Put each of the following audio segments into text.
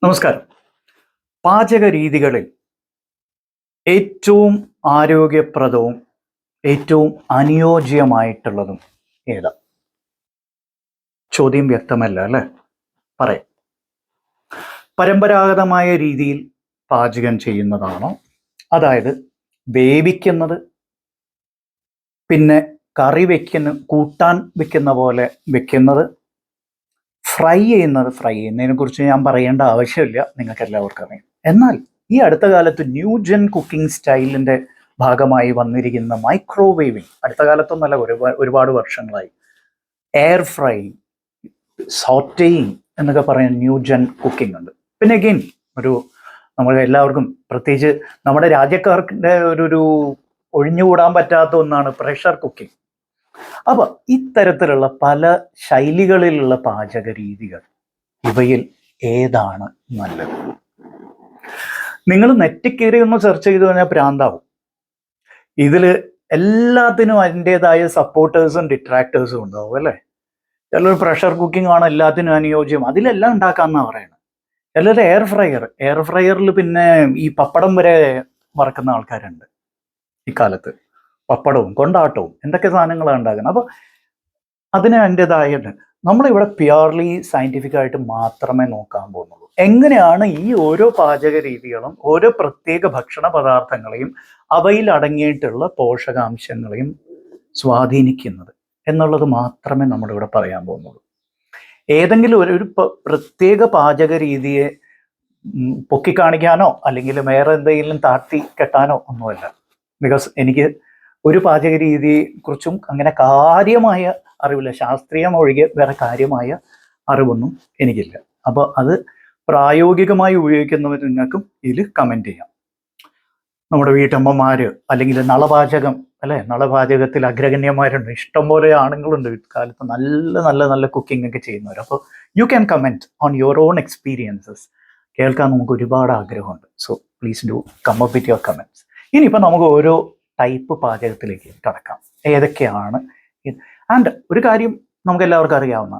നമസ്കാരം. പാചക രീതികളിൽ ഏറ്റവും ആരോഗ്യപ്രദവും ഏറ്റവും അനുയോജ്യമായിട്ടുള്ളതും ഏതാ? ചോദ്യം വ്യക്തമല്ല അല്ലേ? പറയാം. പരമ്പരാഗതമായ രീതിയിൽ പാചകം ചെയ്യുന്നതാണോ, അതായത് വേവിക്കുന്നത്, പിന്നെ കറി കൂട്ടാൻ വെക്കുന്ന പോലെ വെക്കുന്നത്, ഫ്രൈ ചെയ്യുന്നതിനെ കുറിച്ച് ഞാൻ പറയേണ്ട ആവശ്യമില്ല, നിങ്ങൾക്ക് എല്ലാവർക്കും അറിയാം. എന്നാൽ ഈ അടുത്ത കാലത്ത് ന്യൂജൻ കുക്കിംഗ് സ്റ്റൈലിന്റെ ഭാഗമായി വന്നിരിക്കുന്ന മൈക്രോവേവിങ്, അടുത്ത കാലത്തൊന്നല്ല, ഒരുപാട് വർഷങ്ങളായി, എയർ ഫ്രൈ, സോട്ടേയിങ് എന്നൊക്കെ പറയുന്ന ന്യൂജൻ കുക്കിംഗ് ഉണ്ട്. പിന്നെ അഗെയിൻ നമ്മൾ എല്ലാവർക്കും, പ്രത്യേകിച്ച് നമ്മുടെ രാജ്യക്കാർക്കിന്റെ ഒരു ഒഴിഞ്ഞുകൂടാൻ പറ്റാത്ത ഒന്നാണ് പ്രഷർ കുക്കിംഗ്. അപ്പൊ ഇത്തരത്തിലുള്ള പല ശൈലികളിലുള്ള പാചക രീതികൾ, ഇവയിൽ ഏതാണ് നല്ലത്? നിങ്ങൾ നെറ്റിൽ കയറി ഒന്ന് സെർച്ച് ചെയ്ത് കഴിഞ്ഞാൽ ഭ്രാന്താവും. ഇതില് എല്ലാത്തിനും അതിൻ്റെതായ സപ്പോർട്ടേഴ്സും ഡിട്രാക്ടേഴ്സും ഉണ്ടാവും അല്ലേ? ചിലർ പ്രഷർ കുക്കിംഗ് ആണ് എല്ലാത്തിനും അനുയോജ്യം, അതിലെല്ലാം ഉണ്ടാക്കാമെന്നാ പറയുന്നത്. ചിലർ എയർ ഫ്രയറിൽ പിന്നെ ഈ പപ്പടം വരെ വറക്കുന്ന ആൾക്കാരുണ്ട് ഇക്കാലത്ത്. പപ്പടവും കൊണ്ടാട്ടവും എന്തൊക്കെ സാധനങ്ങളാണ് ഉണ്ടാക്കുന്നത്. അപ്പോൾ അതിന് അതിൻ്റെതായിട്ട് നമ്മളിവിടെ പ്യുവർലി സയൻറ്റിഫിക് ആയിട്ട് മാത്രമേ നോക്കാൻ പോകുന്നുള്ളൂ. എങ്ങനെയാണ് ഈ ഓരോ പാചക രീതികളും ഓരോ പ്രത്യേക ഭക്ഷണ പദാർത്ഥങ്ങളെയും അവയിൽ അടങ്ങിയിട്ടുള്ള പോഷകാംശങ്ങളെയും സ്വാധീനിക്കുന്നത് എന്നുള്ളത് മാത്രമേ നമ്മളിവിടെ പറയാൻ പോകുന്നുള്ളൂ. ഏതെങ്കിലും ഒരു പ്രത്യേക പാചക രീതിയെ പൊക്കിക്കാണിക്കാനോ അല്ലെങ്കിൽ വേറെ എന്തെങ്കിലും താഴ്ത്തി കെട്ടാനോ ഒന്നുമല്ല. ബിക്കോസ് എനിക്ക് ഒരു പാചക രീതിയെ കുറിച്ചും അങ്ങനെ കാര്യമായ അറിവില്ല, ശാസ്ത്രീയം ഒഴികെ വേറെ കാര്യമായ അറിവൊന്നും എനിക്കില്ല. അപ്പോൾ അത് പ്രായോഗികമായി ഉപയോഗിക്കുന്നവർ നിങ്ങൾക്കും ഇതിൽ കമൻറ്റ് ചെയ്യാം. നമ്മുടെ വീട്ടമ്മമാര് അല്ലെങ്കിൽ നളപാചകം അല്ലെ, നളപാചകത്തിൽ അഗ്രഗണ്യന്മാരുണ്ട്, ഇഷ്ടംപോലെ ആണുങ്ങളുണ്ട് ഇക്കാലത്ത്, നല്ല നല്ല നല്ല കുക്കിംഗ് ഒക്കെ ചെയ്യുന്നവർ. അപ്പോൾ you can comment on your own experiences. കേൾക്കാൻ നമുക്ക് ഒരുപാട് ആഗ്രഹമുണ്ട്. So please do come up with your comments. ഇനിയിപ്പോൾ നമുക്ക് ഓരോ ടൈപ്പ് പാചകത്തിലേക്ക് കടക്കാം. ഏതൊക്കെയാണ്? ആൻഡ് ഒരു കാര്യം നമുക്ക് എല്ലാവർക്കും അറിയാവുന്ന,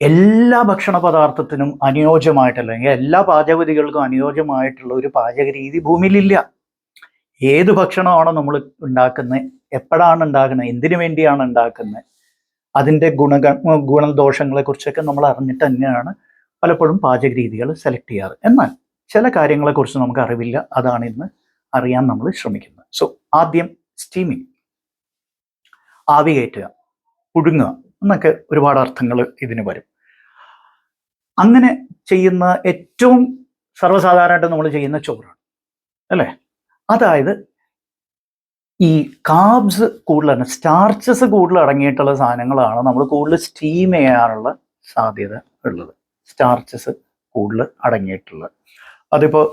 എല്ലാ ഭക്ഷണ പദാർത്ഥത്തിനും അനുയോജ്യമായിട്ടുള്ള, അല്ലെങ്കിൽ എല്ലാ പാചകവിധികൾക്കും അനുയോജ്യമായിട്ടുള്ള ഒരു പാചക രീതി ഭൂമിയിലില്ല. ഏത് ഭക്ഷണമാണോ നമ്മൾ ഉണ്ടാക്കുന്നത്, എപ്പോഴാണ് ഉണ്ടാക്കുന്നത്, എന്തിനു വേണ്ടിയാണ് ഉണ്ടാക്കുന്നത്, അതിൻ്റെ ഗുണദോഷങ്ങളെ കുറിച്ചൊക്കെ നമ്മൾ അറിഞ്ഞിട്ട് തന്നെയാണ് പലപ്പോഴും പാചക രീതികൾ സെലക്ട് ചെയ്യാറ്. എന്നാൽ ചില കാര്യങ്ങളെക്കുറിച്ച് നമുക്ക് അറിവില്ല, അതാണ് ഇന്ന് അറിയാൻ നമ്മൾ ശ്രമിക്കുന്നത്. സോ ആദ്യം സ്റ്റീമിങ്, ആവി കയറ്റുക, പുഴുങ്ങുക എന്നൊക്കെ ഒരുപാട് അർത്ഥങ്ങൾ ഇതിന് വരും. അങ്ങനെ ചെയ്യുന്ന ഏറ്റവും സർവ്വസാധാരണമായിട്ട് നമ്മൾ ചെയ്യുന്ന ചോറാണ് അല്ലേ? അതായത് ഈ കാർബ്സ് കൂടുതലാണ്, സ്റ്റാർച്ചസ് കൂടുതൽ അടങ്ങിയിട്ടുള്ള സാധനങ്ങളാണ് നമ്മൾ കൂടുതൽ സ്റ്റീം ചെയ്യാനുള്ള സാധ്യത ഉള്ളത്. സ്റ്റാർച്ചസ് കൂടുതൽ അടങ്ങിയിട്ടുള്ളത്, അതിപ്പോൾ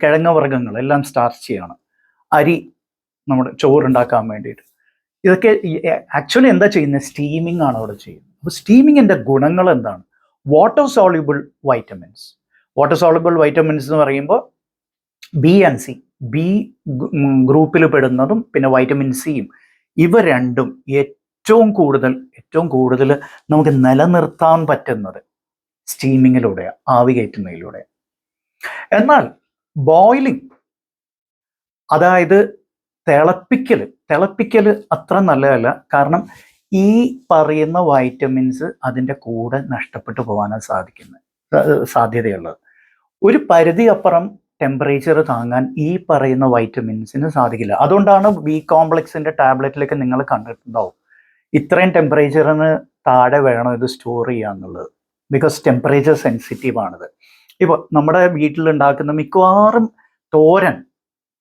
കിഴങ്ങ് വർഗ്ഗങ്ങൾ എല്ലാം സ്റ്റാർച്ചിയാണ്. അരി നമ്മുടെ ചോറുണ്ടാക്കാൻ വേണ്ടിയിട്ട്, ഇതൊക്കെ ആക്ച്വലി എന്താ ചെയ്യുന്നത്? സ്റ്റീമിംഗ് ആണ് അവിടെ ചെയ്യുന്നത്. അപ്പോൾ സ്റ്റീമിങ്ങിൻ്റെ ഗുണങ്ങൾ എന്താണ്? Water soluble vitamins. Water soluble vitamins എന്ന് പറയുമ്പോൾ ബി ആൻഡ് സി, ബി ഗ്രൂപ്പിൽ പെടുന്നതും പിന്നെ വൈറ്റമിൻ സിയും, ഇവ രണ്ടും ഏറ്റവും കൂടുതൽ നമുക്ക് നിലനിർത്താൻ പറ്റുന്നത് സ്റ്റീമിങ്ങിലൂടെയാണ്, ആവി കയറ്റുന്നതിലൂടെ. എന്നാൽ ബോയിലിംഗ്, അതായത് തിളപ്പിക്കൽ അത്ര നല്ലതല്ല. കാരണം ഈ പറയുന്ന വൈറ്റമിൻസ് അതിൻ്റെ കൂടെ നഷ്ടപ്പെട്ടു പോകാനാണ് സാധ്യതയുള്ളത്. ഒരു പരിധി അപ്പുറം ടെമ്പറേച്ചർ താങ്ങാൻ ഈ പറയുന്ന വൈറ്റമിൻസിന് സാധിക്കില്ല. അതുകൊണ്ടാണ് ബി കോംപ്ലക്സിൻ്റെ ടാബ്ലറ്റിലൊക്കെ നിങ്ങൾ കണ്ടിട്ടുണ്ടാവും, ഇത്രയും ടെമ്പറേച്ചറിന് താഴെ വേണം ഇത് സ്റ്റോർ ചെയ്യാന്നുള്ളത്. ബിക്കോസ് ടെമ്പറേച്ചർ സെൻസിറ്റീവ് ആണിത്. ഇപ്പോൾ നമ്മുടെ വീട്ടിലുണ്ടാക്കുന്ന മിക്കവാറും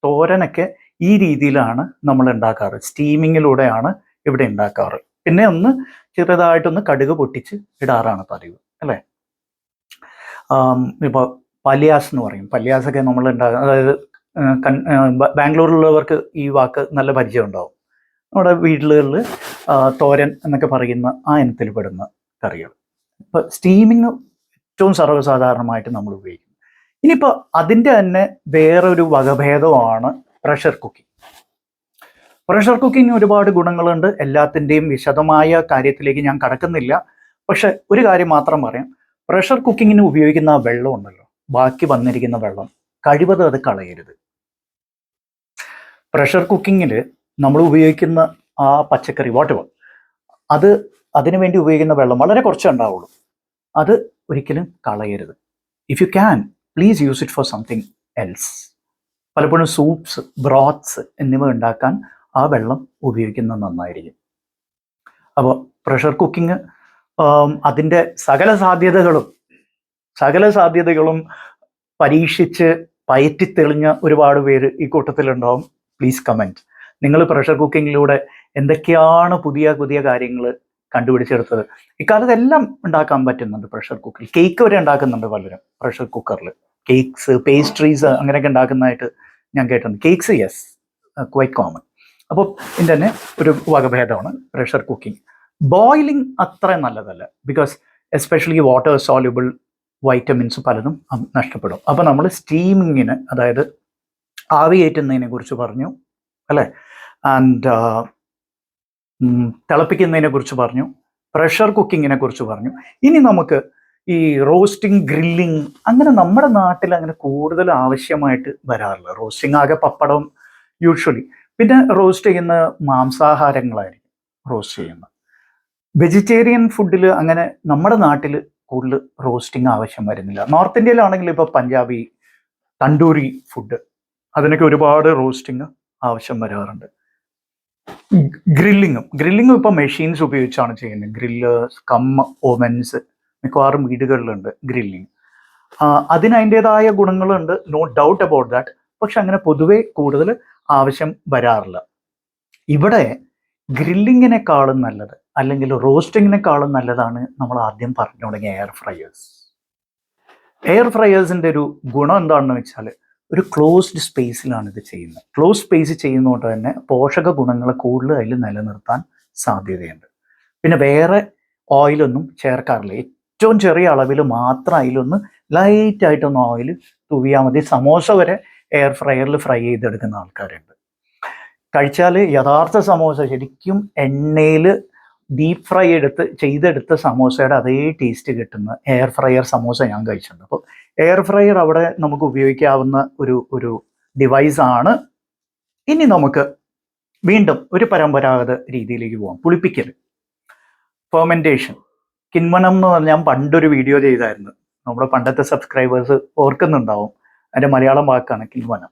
തോരനൊക്കെ ഈ രീതിയിലാണ് നമ്മൾ ഉണ്ടാക്കാറ്. സ്റ്റീമിങ്ങിലൂടെയാണ് ഇവിടെ ഉണ്ടാക്കാറ്. പിന്നെ ചെറുതായിട്ടൊന്ന് കടുക് പൊട്ടിച്ച് ഇടാറാണ് പതിവ് അല്ലേ? ഇപ്പോൾ പല്യാസ് എന്ന് പറയും, പല്യാസൊക്കെ നമ്മൾ ഉണ്ടാക്കുക, അതായത് ബാംഗ്ലൂരിലുള്ളവർക്ക് ഈ വാക്ക് നല്ല പരിചയം ഉണ്ടാവും. നമ്മുടെ വീടുകളിൽ തോരൻ എന്നൊക്കെ പറയുന്ന ആ ഇനത്തിൽ പെടുന്ന കറികൾ. ഇപ്പോൾ സ്റ്റീമിങ് ഏറ്റവും സർവ്വസാധാരണമായിട്ട് നമ്മൾ ഉപയോഗിക്കുന്നത്. ഇനിയിപ്പോൾ അതിൻ്റെ തന്നെ വേറൊരു വകഭേദമാണ് പ്രഷർ കുക്കിംഗ്. പ്രഷർ കുക്കിംഗ് ഒരുപാട് ഗുണങ്ങളുണ്ട്. എല്ലാത്തിൻ്റെയും വിശദമായ കാര്യത്തിലേക്ക് ഞാൻ കടക്കുന്നില്ല. പക്ഷെ ഒരു കാര്യം മാത്രം പറയാം, പ്രഷർ കുക്കിങ്ങിന് ഉപയോഗിക്കുന്ന ആ വെള്ളം ഉണ്ടല്ലോ, ബാക്കി വന്നിരിക്കുന്ന വെള്ളം കഴിവതും അത് കളയരുത്. പ്രഷർ കുക്കിങ്ങിൽ നമ്മൾ ഉപയോഗിക്കുന്ന ആ പച്ചക്കറി വാട്ടെവർ അത് അതിനു വേണ്ടി ഉപയോഗിക്കുന്ന വെള്ളം വളരെ കുറച്ചേ ഉണ്ടാവുള്ളൂ. അത് ഒരിക്കലും കളയരുത്. If you can please use it for something else. പലപ്പോഴും സൂപ്സ്, ബ്രോത്ത്സ് എന്നിവ ഉണ്ടാക്കാൻ ആ വെള്ളം ഉപയോഗിക്കുന്നത് നന്നായിരിക്കും. അപ്പോൾ പ്രഷർ കുക്കിംഗ് അതിൻ്റെ സകല സാധ്യതകളും പരീക്ഷിച്ച് പയറ്റിത്തെളിഞ്ഞ ഒരുപാട് പേര് ഈ കൂട്ടത്തിലുണ്ടാവും. Please comment. നിങ്ങൾ പ്രഷർ കുക്കിങ്ങിലൂടെ എന്തൊക്കെയാണ് പുതിയ പുതിയ കാര്യങ്ങൾ കണ്ടുപിടിച്ചെടുത്തത്? ഇക്കാലത്ത് എല്ലാം ഉണ്ടാക്കാൻ പറ്റുന്നുണ്ട് പ്രഷർ കുക്കറിൽ. കേക്ക് വരെ ഉണ്ടാക്കുന്നുണ്ട് പലരും പ്രഷർ കുക്കറിൽ. കേക്ക്സ്, പേസ്ട്രീസ് അങ്ങനെയൊക്കെ ഉണ്ടാക്കുന്നതായിട്ട് ഞാൻ കേട്ടിട്ടുണ്ട്. Cakes yes, quite common. അപ്പോൾ ഇതിൻ്റെ തന്നെ ഒരു വകഭേദമാണ് പ്രഷർ കുക്കിംഗ്. ബോയിലിംഗ് അത്ര നല്ലതല്ല, because especially water soluble vitamins പലതും നഷ്ടപ്പെടും. അപ്പോൾ നമ്മൾ സ്റ്റീമിങ്ങിന്, അതായത് ആവിയേറ്റുന്നതിനെ കുറിച്ച് പറഞ്ഞു അല്ലേ, ആൻഡ് തിളപ്പിക്കുന്നതിനെ കുറിച്ച് പറഞ്ഞു, പ്രഷർ കുക്കിങ്ങിനെ കുറിച്ച് പറഞ്ഞു. ഇനി നമുക്ക് ഈ റോസ്റ്റിംഗ്, ഗ്രില്ലിംഗ് അങ്ങനെ നമ്മുടെ നാട്ടിൽ അങ്ങനെ കൂടുതൽ ആവശ്യമായിട്ട് വരാറില്ല. റോസ്റ്റിംഗ് ആകെ പപ്പടം യൂഷ്വലി, പിന്നെ റോസ്റ്റ് ചെയ്യുന്ന മാംസാഹാരങ്ങളായിരിക്കും റോസ്റ്റ് ചെയ്യുന്നത്. വെജിറ്റേറിയൻ ഫുഡിൽ അങ്ങനെ നമ്മുടെ നാട്ടിൽ കൂടുതൽ റോസ്റ്റിംഗ് ആവശ്യം വരുന്നില്ല. നോർത്ത് ഇന്ത്യയിലാണെങ്കിൽ ഇപ്പോൾ പഞ്ചാബി, തണ്ടൂരി ഫുഡ്, അതിനൊക്കെ ഒരുപാട് റോസ്റ്റിംഗ് ആവശ്യം വരാറുണ്ട്. ഗ്രില്ലിങ്ങും ഇപ്പോൾ മെഷീൻസ് ഉപയോഗിച്ചാണ് ചെയ്യുന്നത്. ഗ്രില്ലേഴ്സ് ഓവൻസ് മിക്കവാറും വീടുകളിലുണ്ട് ഗ്രില്ലിങ്. അതിന് അതിൻ്റെതായ ഗുണങ്ങളുണ്ട്, നോ ഡൗട്ട് അബൌട്ട് ദാറ്റ്. പക്ഷെ അങ്ങനെ പൊതുവെ കൂടുതൽ ആവശ്യം വരാറില്ല. ഇവിടെ ഗ്രില്ലിങ്ങിനെക്കാളും നല്ലത്, അല്ലെങ്കിൽ റോസ്റ്റിങ്ങിനെക്കാളും നല്ലതാണ് നമ്മൾ ആദ്യം പറഞ്ഞു തുടങ്ങിയ എയർ ഫ്രയേഴ്സ്. എയർ ഫ്രയേഴ്സിൻ്റെ ഒരു ഗുണം എന്താണെന്ന് വെച്ചാൽ ഒരു ക്ലോസ്ഡ് സ്പേസിലാണ് ഇത് ചെയ്യുന്നത്. ക്ലോസ് സ്പേസ് ചെയ്യുന്നതുകൊണ്ട് തന്നെ പോഷക ഗുണങ്ങൾ കൂടുതൽ അതിൽ നിലനിർത്താൻ സാധ്യതയുണ്ട്. പിന്നെ വേറെ ഓയിലൊന്നും ചേർക്കാറില്ല. ഏറ്റവും ചെറിയ അളവിൽ മാത്രം അതിലൊന്ന് ലൈറ്റായിട്ടൊന്ന് ഓയിൽ തൂവിയാൽ മതി. സമോസ വരെ എയർ ഫ്രയറിൽ ഫ്രൈ ചെയ്തെടുക്കുന്ന ആൾക്കാരുണ്ട്. കഴിച്ചാൽ യഥാർത്ഥ സമോസ ശരിക്കും എണ്ണയിൽ ഡീപ്പ് ഫ്രൈ ചെയ്തെടുത്ത സമോസയുടെ അതേ ടേസ്റ്റ് കിട്ടുന്ന എയർ ഫ്രയർ സമോസ ഞാൻ കഴിച്ചിട്ടുണ്ട്. അപ്പോൾ എയർ ഫ്രയർ അവിടെ നമുക്ക് ഉപയോഗിക്കാവുന്ന ഒരു ഡിവൈസാണ്. ഇനി നമുക്ക് വീണ്ടും ഒരു പരമ്പരാഗത രീതിയിലേക്ക് പോകാം. പുളിപ്പിക്കൽ, ഫെർമെൻറ്റേഷൻ. കിൻവനം എന്ന് പറഞ്ഞാൽ ഞാൻ പണ്ടൊരു വീഡിയോ ചെയ്തായിരുന്നു. നമ്മുടെ പണ്ടത്തെ സബ്സ്ക്രൈബേഴ്സ് ഓർക്കുന്നുണ്ടാവും. അതിൻ്റെ മലയാളം വാക്കാണ് കിൻവനം.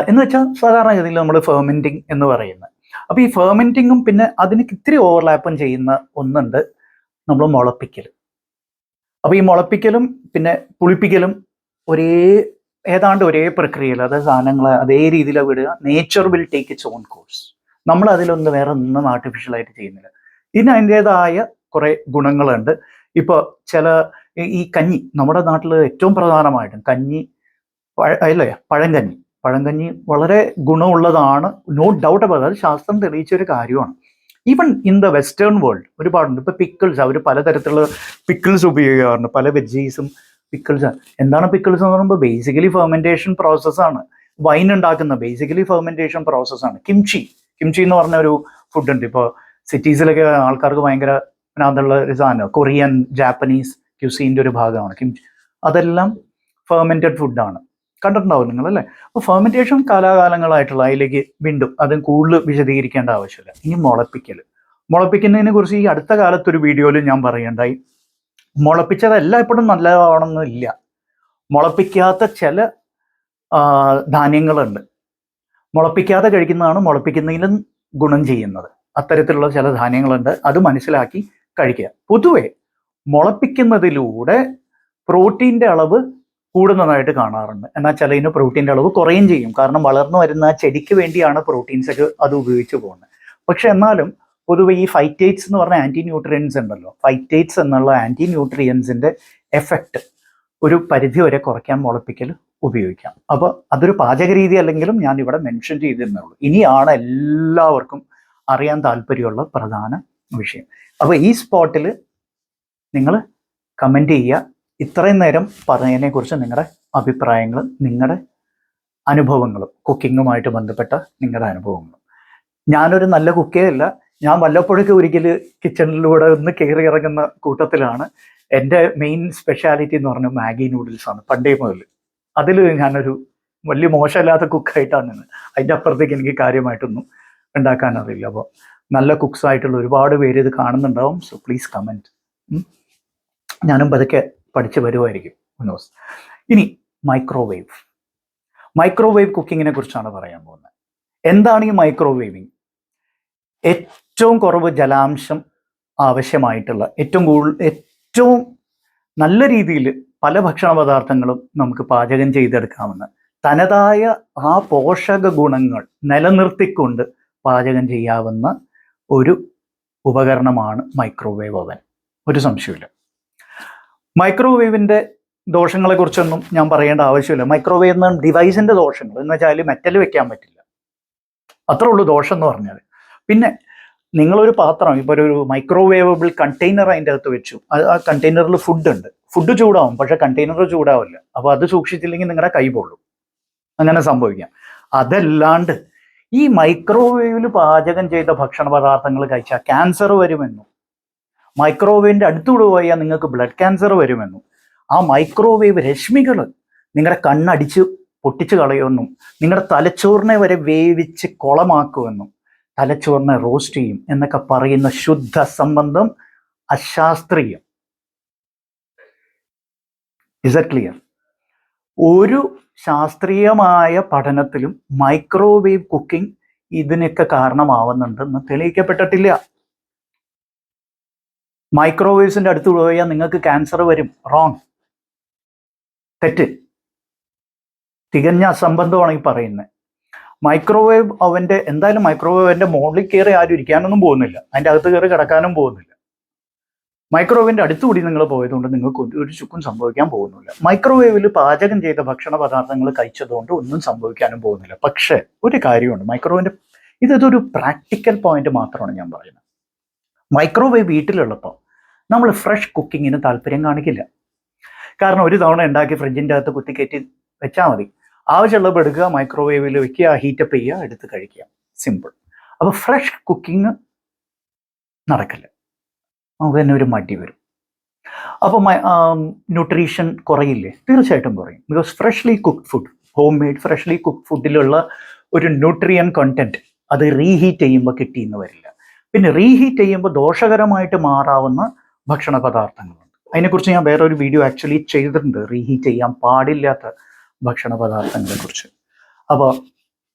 എന്ന് വെച്ചാൽ സാധാരണഗതിയിൽ നമ്മൾ ഫെർമെൻറ്റിങ് എന്ന് പറയുന്നത്. അപ്പോൾ ഈ ഫെർമെൻറ്റിങ്ങും പിന്നെ അതിന് ഇത്തിരി ഓവർലാപ്പും ചെയ്യുന്ന ഒന്നുണ്ട്, നമ്മൾ മുളപ്പിക്കൽ. അപ്പോൾ ഈ മുളപ്പിക്കലും പിന്നെ പുളിപ്പിക്കലും ഏതാണ്ട് ഒരേ പ്രക്രിയയിൽ, അതായത് സാധനങ്ങൾ അതേ രീതിയിൽ വിടുക. Nature will take it's on course. നമ്മൾ അതിലൊന്നും വേറെ ഒന്നും ആർട്ടിഫിഷ്യലായിട്ട് ചെയ്യുന്നില്ല. ഇതിന് അതിൻ്റെതായ കുറേ ഗുണങ്ങളുണ്ട്. ഇപ്പോൾ ഈ കഞ്ഞി, നമ്മുടെ നാട്ടിൽ ഏറ്റവും പ്രധാനമായിട്ടും കഞ്ഞി അല്ലേ, പഴങ്കഞ്ഞി വളരെ ഗുണമുള്ളതാണ്, നോ ഡൗട്ട് അബൌട്ട്. അത് ശാസ്ത്രം തെളിയിച്ചൊരു കാര്യമാണ്. Even in the western world ഒരുപാടുണ്ട്. ഇപ്പോൾ പിക്കിൾസ്, അവർ പലതരത്തിലുള്ള പിക്കിൾസ് ഉപയോഗിക്കാറുണ്ട്. പല വെജീസും പിക്കിൾസ്. എന്താണ് പിക്കിൾസ് എന്ന് പറയുമ്പോൾ ബേസിക്കലി ഫെർമെൻറ്റേഷൻ പ്രോസസ്സാണ്. വൈൻ ഉണ്ടാക്കുന്ന ബേസിക്കലി ഫെർമെൻറ്റേഷൻ പ്രോസസ്സാണ്. കിംചി എന്ന് പറഞ്ഞ ഒരു ഫുഡ് ഉണ്ട്. ഇപ്പോൾ സിറ്റീസിലൊക്കെ ആൾക്കാർക്ക് ഭയങ്കര അതിനുള്ള ഒരു സാധനം, കൊറിയൻ, ജാപ്പനീസ് ക്യുസീൻ്റെ ഒരു ഭാഗമാണ് കിംചി. അതെല്ലാം ഫെർമെൻറ്റഡ് ഫുഡാണ്. കണ്ടിട്ടുണ്ടാവും നിങ്ങൾ അല്ലേ? അപ്പോൾ ഫെർമെൻറ്റേഷൻ കാലാകാലങ്ങളായിട്ടുള്ള അതിലേക്ക് വീണ്ടും അതും കൂടുതൽ വിശദീകരിക്കേണ്ട ആവശ്യമില്ല. ഇനി മുളപ്പിക്കുന്നതിനെ കുറിച്ച് ഈ അടുത്ത കാലത്തൊരു വീഡിയോയിൽ ഞാൻ പറയണ്ടായി. മുളപ്പിച്ചതെല്ലാം എപ്പോഴും നല്ലതാണെന്നില്ല. മുളപ്പിക്കാത്ത ചില ധാന്യങ്ങളുണ്ട്. മുളപ്പിക്കാതെ കഴിക്കുന്നതാണ് മുളപ്പിക്കുന്നതിലും ഗുണം ചെയ്യുന്നത്. അത്തരത്തിലുള്ള ചില ധാന്യങ്ങളുണ്ട്, അത് മനസ്സിലാക്കി കഴിക്കുക. പൊതുവെ മുളപ്പിക്കുന്നതിലൂടെ പ്രോട്ടീൻ്റെ അളവ് കൂടുന്നതായിട്ട് കാണാറുണ്ട്. എന്നാൽ ചിലതിന് പ്രോട്ടീൻ്റെ അളവ് കുറയും ചെയ്യും. കാരണം വളർന്നു വരുന്ന ആ ചെടിക്ക് വേണ്ടിയാണ് പ്രോട്ടീൻസൊക്കെ അത് ഉപയോഗിച്ച് പോകുന്നത്. പക്ഷെ എന്നാലും പൊതുവെ ഈ ഫൈറ്റേറ്റ്സ് എന്ന് പറഞ്ഞ ആൻറ്റി ന്യൂട്രിയൻസ് ഉണ്ടല്ലോ, ഫൈറ്റേറ്റ്സ് എന്നുള്ള ആൻറ്റി ന്യൂട്രിയൻസിൻ്റെ എഫക്റ്റ് ഒരു പരിധി വരെ കുറയ്ക്കാൻ മുളപ്പിക്കൽ ഉപയോഗിക്കാം. അപ്പോൾ അതൊരു പാചക രീതി അല്ലെങ്കിലും ഞാൻ ഇവിടെ മെൻഷൻ ചെയ്തിരുന്നുള്ളൂ. ഇനിയാണ് എല്ലാവർക്കും അറിയാൻ താല്പര്യമുള്ള പ്രധാന വിഷയം. അപ്പോൾ ഈ സ്പോട്ടിൽ നിങ്ങൾ കമൻറ്റ് ചെയ്യുക. ഇത്രയും നേരം പറഞ്ഞതിനെക്കുറിച്ച് നിങ്ങളുടെ അഭിപ്രായങ്ങളും നിങ്ങളുടെ അനുഭവങ്ങളും, കുക്കിങ്ങുമായിട്ട് ബന്ധപ്പെട്ട നിങ്ങളുടെ അനുഭവങ്ങളും. ഞാനൊരു നല്ല കുക്കേ അല്ല, ഞാൻ വല്ലപ്പോഴൊക്കെ ഒരിക്കൽ കിച്ചണിലൂടെ ഒന്ന് കയറി ഇറങ്ങുന്ന കൂട്ടത്തിലാണ്. എൻ്റെ മെയിൻ സ്പെഷ്യാലിറ്റി എന്ന് പറഞ്ഞാൽ മാഗി നൂഡിൽസാണ് പണ്ടേ മുതൽ. അതിൽ ഞാനൊരു വലിയ മോശമല്ലാത്ത കുക്കായിട്ടാണ് നിന്ന്. അതിൻ്റെ അപ്പുറത്തേക്ക് എനിക്ക് കാര്യമായിട്ടൊന്നും ഉണ്ടാക്കാൻ അറിയില്ല. അപ്പോൾ നല്ല കുക്സ് ആയിട്ടുള്ള ഒരുപാട് പേര് ഇത് കാണുന്നുണ്ടാവും. So please comment. ഞാനും പതുക്കെ പഠിച്ച് വരുമായിരിക്കും. ഇനി മൈക്രോവേവ് കുക്കിങ്ങിനെ കുറിച്ചാണ് പറയാൻ പോകുന്നത്. എന്താണ് ഈ മൈക്രോവേവിങ്? ഏറ്റവും കുറവ് ജലാംശം ആവശ്യമായിട്ടുള്ള ഏറ്റവും നല്ല രീതിയിൽ പല ഭക്ഷണ പദാർത്ഥങ്ങളും നമുക്ക് പാചകം ചെയ്തെടുക്കാമെന്ന് തനതായ ആ പോഷക ഗുണങ്ങൾ നിലനിർത്തിക്കൊണ്ട് പാചകം ചെയ്യാവുന്ന ഒരു ഉപകരണമാണ് മൈക്രോവേവ് ഓവൻ. ഒരു സംശയമില്ല. മൈക്രോവേവിൻ്റെ ദോഷങ്ങളെ കുറിച്ചൊന്നും ഞാൻ പറയേണ്ട ആവശ്യമില്ല. മൈക്രോവേവ് എന്ന ഡിവൈസിൻ്റെ ദോഷങ്ങൾ എന്ന് വെച്ചാൽ മെറ്റൽ വെക്കാൻ പറ്റില്ല, അത്രേ ഉള്ളൂ ദോഷം എന്ന് പറഞ്ഞാൽ. പിന്നെ നിങ്ങളൊരു പാത്രം, ഇപ്പോൾ ഒരു മൈക്രോവേവബിൾ കണ്ടെയ്നർ അതിൻ്റെ അകത്ത് വെച്ചു, ആ കണ്ടെയ്നറിൽ ഫുഡ് ചൂടാവും, പക്ഷെ കണ്ടെയ്നർ ചൂടാവില്ല. അപ്പോൾ അത് സൂക്ഷിച്ചില്ലെങ്കിൽ നിങ്ങളുടെ കൈ പൊള്ളും, അങ്ങനെ സംഭവിക്കാം. അതല്ലാണ്ട് ഈ മൈക്രോവേവിൽ പാചകം ചെയ്ത ഭക്ഷണ പദാർത്ഥങ്ങൾ കഴിച്ചാൽ ക്യാൻസർ വരുമെന്നും, മൈക്രോവേവിൻ്റെ അടുത്തുകൂടെ പോയാൽ നിങ്ങൾക്ക് ബ്ലഡ് ക്യാൻസർ വരുമെന്നും, ആ മൈക്രോവേവ് രശ്മികൾ നിങ്ങളുടെ കണ്ണടിച്ച് പൊട്ടിച്ച് കളയുമെന്നും, നിങ്ങളുടെ തലച്ചോറിനെ വരെ വേവിച്ച് കുളമാക്കുമെന്നും, തലച്ചോറിനെ റോസ്റ്റ് ചെയ്യും എന്നൊക്കെ പറയുന്ന ശുദ്ധ സംബന്ധം അശാസ്ത്രീയം. Is it clear? ഒരു ശാസ്ത്രീയമായ പഠനത്തിലും മൈക്രോവേവ് കുക്കിംഗ് ഇതിനൊക്കെ കാരണമാവുന്നുണ്ടെന്ന് തെളിയിക്കപ്പെട്ടിട്ടില്ല. മൈക്രോവേവ്സിന്റെ അടുത്ത് പോയാൽ നിങ്ങൾക്ക് ക്യാൻസർ വരും. റോങ്, തെറ്റ്, തികഞ്ഞ അസംബന്ധമാണ് ഈ പറയുന്നത്. മൈക്രോവേവ് അവൻ്റെ എന്തായാലും മൈക്രോവേവ് അവൻ്റെ മുകളിൽ കയറി ആരും ഇരിക്കാനൊന്നും പോകുന്നില്ല, അതിൻ്റെ അകത്ത് കയറി കിടക്കാനും പോകുന്നില്ല. മൈക്രോവേവിൻ്റെ അടുത്തുകൂടി നിങ്ങൾ പോയതുകൊണ്ട് നിങ്ങൾക്ക് ഒരു ചുക്കും സംഭവിക്കാൻ പോകുന്നില്ല. മൈക്രോവേവിൽ പാചകം ചെയ്ത ഭക്ഷണ പദാർത്ഥങ്ങൾ കഴിച്ചതുകൊണ്ട് ഒന്നും സംഭവിക്കാനും പോകുന്നില്ല. പക്ഷേ ഒരു കാര്യമുണ്ട്, മൈക്രോവേവിൻ്റെ ഇതൊരു പ്രാക്ടിക്കൽ പോയിന്റ് മാത്രമാണ് ഞാൻ പറയുന്നത്. മൈക്രോവേവ് വീട്ടിലുള്ളപ്പോൾ നമ്മൾ ഫ്രഷ് കുക്കിങ്ങിന് താല്പര്യം കാണിക്കില്ല. കാരണം ഒരു തവണ ഉണ്ടാക്കി ഫ്രിഡ്ജിൻ്റെ അകത്ത് കുത്തിക്കയറ്റി വെച്ചാൽ മതി. ആവശ്യമുള്ളപ്പോൾ എടുക്കുക, മൈക്രോവേവിൽ വെക്കുക, ഹീറ്റപ്പ് ചെയ്യുക, എടുത്ത് കഴിക്കുക, സിമ്പിൾ. അപ്പോൾ ഫ്രഷ് കുക്കിംഗ് നടക്കില്ല, നമുക്ക് തന്നെ ഒരു മടി വരും. അപ്പോൾ ന്യൂട്രീഷൻ കുറയില്ലേ? തീർച്ചയായിട്ടും കുറയും. Because freshly cooked food, home made freshly cooked ഫുഡിലുള്ള ഒരു ന്യൂട്രിയൻ കണ്ടന്റ് അത് റീഹീറ്റ് ചെയ്യുമ്പോൾ കിട്ടിയെന്ന് വരില്ല. പിന്നെ റീഹീറ്റ് ചെയ്യുമ്പോൾ ദോഷകരമായിട്ട് മാറാവുന്ന ഭക്ഷണ പദാർത്ഥങ്ങളുണ്ട്. അതിനെക്കുറിച്ച് ഞാൻ വേറൊരു വീഡിയോ ആക്ച്വലി ചെയ്തിട്ടുണ്ട്, റീഹീറ്റ് ചെയ്യാൻ പാടില്ലാത്ത ഭക്ഷണ പദാർത്ഥങ്ങളെ കുറിച്ച്. അപ്പോൾ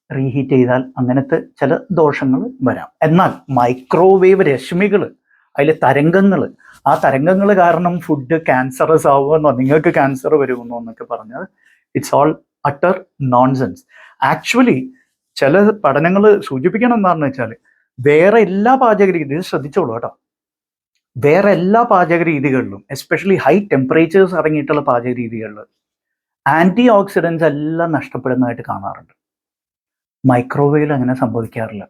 റീഹീറ്റ് ചെയ്താൽ അങ്ങനത്തെ ചില ദോഷങ്ങൾ വരാം. എന്നാൽ മൈക്രോവേവ് രശ്മികൾ, അതിലെ തരംഗങ്ങൾ, ആ തരംഗങ്ങൾ കാരണം ഫുഡ് ക്യാൻസറസ് ആവുമെന്നോ നിങ്ങൾക്ക് ക്യാൻസർ വരുമെന്നോ എന്നൊക്കെ പറഞ്ഞാൽ it's all utter nonsense. Actually ചില പഠനങ്ങൾ സൂചിപ്പിക്കണം എന്താണെന്ന് വെച്ചാൽ വേറെ എല്ലാ പാചക രീതി, ശ്രദ്ധിച്ചോളൂ കേട്ടോ, വേറെ എല്ലാ പാചക രീതികളിലും എസ്പെഷ്യലി ഹൈ ടെമ്പറേച്ചേഴ്സ് അടങ്ങിയിട്ടുള്ള പാചക രീതികളിൽ ആൻറ്റി ഓക്സിഡൻസ് എല്ലാം നഷ്ടപ്പെടുന്നതായിട്ട് കാണാറുണ്ട്. മൈക്രോവേവിൽ അങ്ങനെ സംഭവിക്കാറില്ല.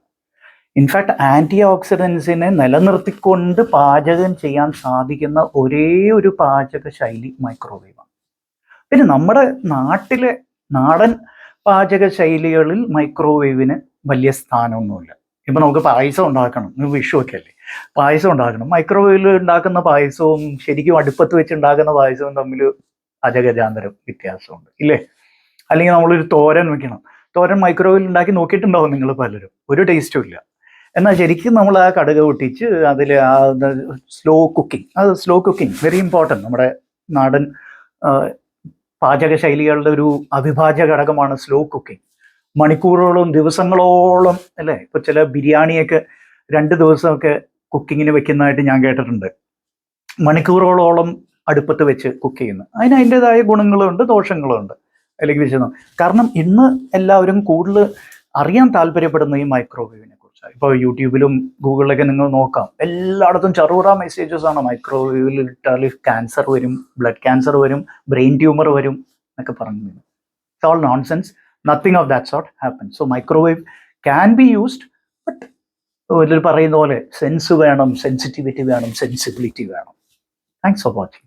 ഇൻഫാക്ട് ആൻറ്റി ഓക്സിഡൻസിനെ നിലനിർത്തിക്കൊണ്ട് പാചകം ചെയ്യാൻ സാധിക്കുന്ന ഒരേ ഒരു പാചക ശൈലി മൈക്രോവേവാണ്. പിന്നെ നമ്മുടെ നാടൻ പാചക ശൈലികളിൽ മൈക്രോവേവിന് വലിയ സ്ഥാനമൊന്നുമില്ല. ഇപ്പം നമുക്ക് പായസം ഉണ്ടാക്കണം, വിഷു ഒക്കെ അല്ലേ, പായസം ഉണ്ടാക്കണം, മൈക്രോവേവിൽ ഉണ്ടാക്കുന്ന പായസവും ശരിക്കും അടുപ്പത്ത് വെച്ച് ഉണ്ടാക്കുന്ന പായസവും തമ്മിൽ അജഗജാന്തരം വ്യത്യാസമുണ്ട് ഇല്ലേ? അല്ലെങ്കിൽ നമ്മളൊരു തോരൻ വെക്കണം, തോരൻ മൈക്രോവേവിൽ ഉണ്ടാക്കി നോക്കിയിട്ടുണ്ടാവും നിങ്ങൾ പലരും, ഒരു ടേസ്റ്റും ഇല്ല. എന്നാൽ ശരിക്കും നമ്മൾ ആ കടുക് പൊട്ടിച്ച് അതിൽ ആ സ്ലോ കുക്കിംഗ് വെരി ഇമ്പോർട്ടൻറ്റ്. നമ്മുടെ നാടൻ പാചക ശൈലികളുടെ ഒരു അവിഭാജ്യ ഘടകമാണ് സ്ലോ കുക്കിംഗ്. മണിക്കൂറുകളോളം ദിവസങ്ങളോളം അല്ലേ, ഇപ്പോൾ ചില ബിരിയാണിയൊക്കെ 2 ദിവസമൊക്കെ കുക്കിങ്ങിന് വെക്കുന്നതായിട്ട് ഞാൻ കേട്ടിട്ടുണ്ട്. മണിക്കൂറുകളോളം അടുപ്പത്ത് വെച്ച് കുക്ക് ചെയ്യുന്നു. അതിൻ്റെതായ ഗുണങ്ങളുണ്ട് ദോഷങ്ങളുണ്ട്, അല്ലെങ്കിൽ വിശദം. കാരണം ഇന്ന് എല്ലാവരും കൂടുതൽ അറിയാൻ താല്പര്യപ്പെടുന്ന ഈ മൈക്രോവേവിനെ കുറിച്ചാണ്. ഇപ്പോൾ യൂട്യൂബിലും ഗൂഗിളിലൊക്കെ നിങ്ങൾ നോക്കാം, എല്ലായിടത്തും ചെറുപുറ മെസ്സേജസ് ആണ്. മൈക്രോവേവിൽ ഇട്ടാൽ ക്യാൻസർ വരും, ബ്ലഡ് ക്യാൻസർ വരും, ബ്രെയിൻ ട്യൂമർ വരും എന്നൊക്കെ പറഞ്ഞു. It's all nonsense. Nothing of that sort happen. So microwave can be used, but ഇതിൽ പറയുന്ന പോലെ സെൻസ് വേണം, സെൻസിറ്റിവിറ്റി വേണം, സെൻസിബിലിറ്റി വേണം. Thanks for watching.